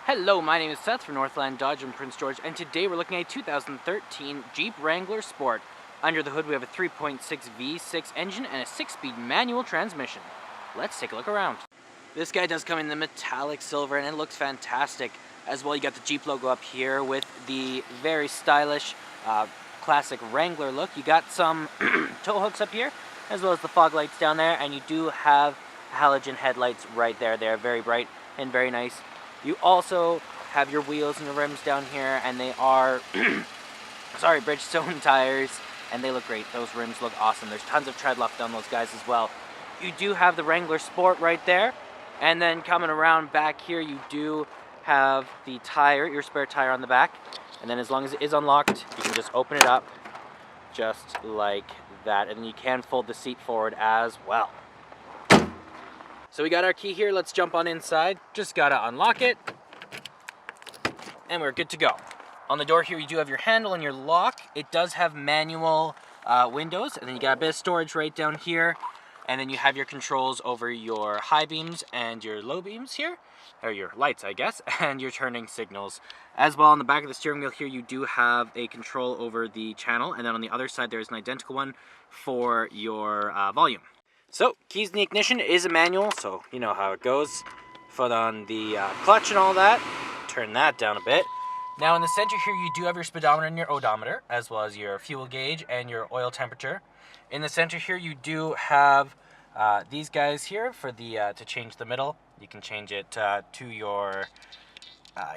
Hello, my name is Seth from Northland Dodge in Prince George, and today we're looking at a 2013 Jeep Wrangler Sport. Under the hood we have a 3.6 V6 engine and a 6-speed manual transmission. Let's take a look around. This guy does come in the metallic silver and it looks fantastic. As well, you got the Jeep logo up here with the very stylish classic Wrangler look. You got some tow hooks up here, as well as the fog lights down there, and you do have halogen headlights right there. They're very bright and very nice. You also have your wheels and your rims down here, and they are, Bridgestone tires, and they look great. Those rims look awesome. There's tons of tread left on those guys as well. You do have the Wrangler Sport right there, and then coming around back here, you do have the tire, your spare tire on the back, and then as long as it is unlocked, you can just open it up just like that, and then you can fold the seat forward as well. So we got our key here, let's jump on inside. Just gotta unlock it, and we're good to go. On the door here, you do have your handle and your lock. It does have manual windows, and then you got a bit of storage right down here, and then you have your controls over your high beams and your low beams here, or your lights, I guess, and your turning signals. As well, on the back of the steering wheel here, you do have a control over the channel, and then on the other side, there's an identical one for your volume. So, keys in the ignition is a manual, so you know how it goes. Foot on the clutch and all that. Turn that down a bit. Now in the center here, you do have your speedometer and your odometer, as well as your fuel gauge and your oil temperature. In the center here, you do have these guys here for the to change the middle. You can change it to your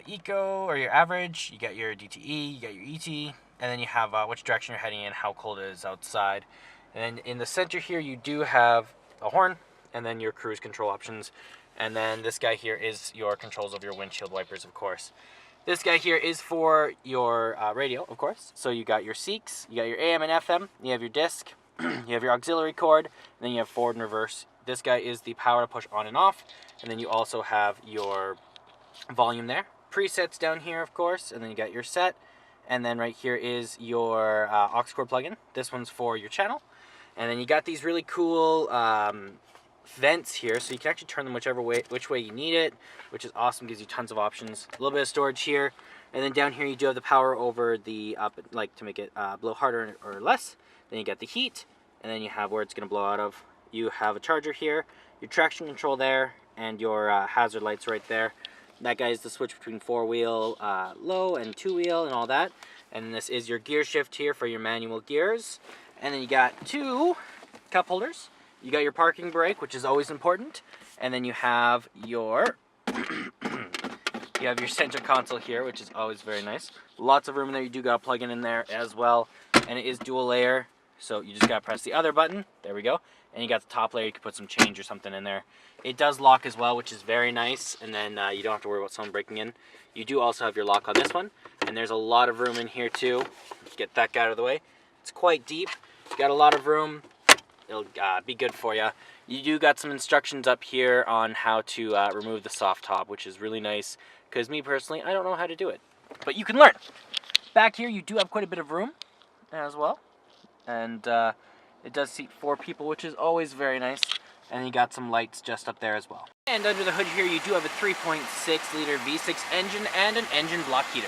eco or your average. You got your DTE, you got your ET, and then you have which direction you're heading in, how cold it is outside. And then in the center here, you do have a horn, and then your cruise control options. And then this guy here is your controls of your windshield wipers, of course. This guy here is for your radio, of course. So you got your Seeks, you got your AM and FM, you have your disc, you have your auxiliary cord, and then you have forward and reverse. This guy is the power to push on and off, and then you also have your volume there. Presets down here, of course, and then you got your set. And then right here is your aux cord plug-in. This one's for your channel. And then you got these really cool vents here, so you can actually turn them which way you need it, which is awesome, gives you tons of options. A little bit of storage here, and then down here you do have the power over the to make it blow harder or less. Then you got the heat, and then you have where it's going to blow out of. You have a charger here, your traction control there, and your hazard lights right there. That guy is the switch between 4-wheel low and 2-wheel and all that. And this is your gear shift here for your manual gears. And then you got 2 cup holders. You got your parking brake, which is always important. And then you have your center console here, which is always very nice. Lots of room in there. You do got a plug-in in there as well. And it is dual layer, so you just got to press the other button. There we go. And you got the top layer. You can put some change or something in there. It does lock as well, which is very nice. And then you don't have to worry about someone breaking in. You do also have your lock on this one. And there's a lot of room in here too. Get that guy out of the way. It's quite deep. You got a lot of room. It'll be good for you. You do got some instructions up here on how to remove the soft top, which is really nice. Because me personally, I don't know how to do it. But you can learn. Back here, you do have quite a bit of room as well. And it does seat 4 people, which is always very nice. And you got some lights just up there as well. And under the hood here, you do have a 3.6-liter V6 engine and an engine block heater.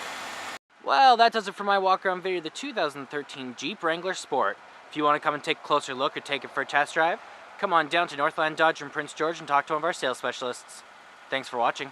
Well, that does it for my walk-around video of the 2013 Jeep Wrangler Sport. If you want to come and take a closer look or take it for a test drive, come on down to Northland Dodge in Prince George and talk to one of our sales specialists. Thanks for watching.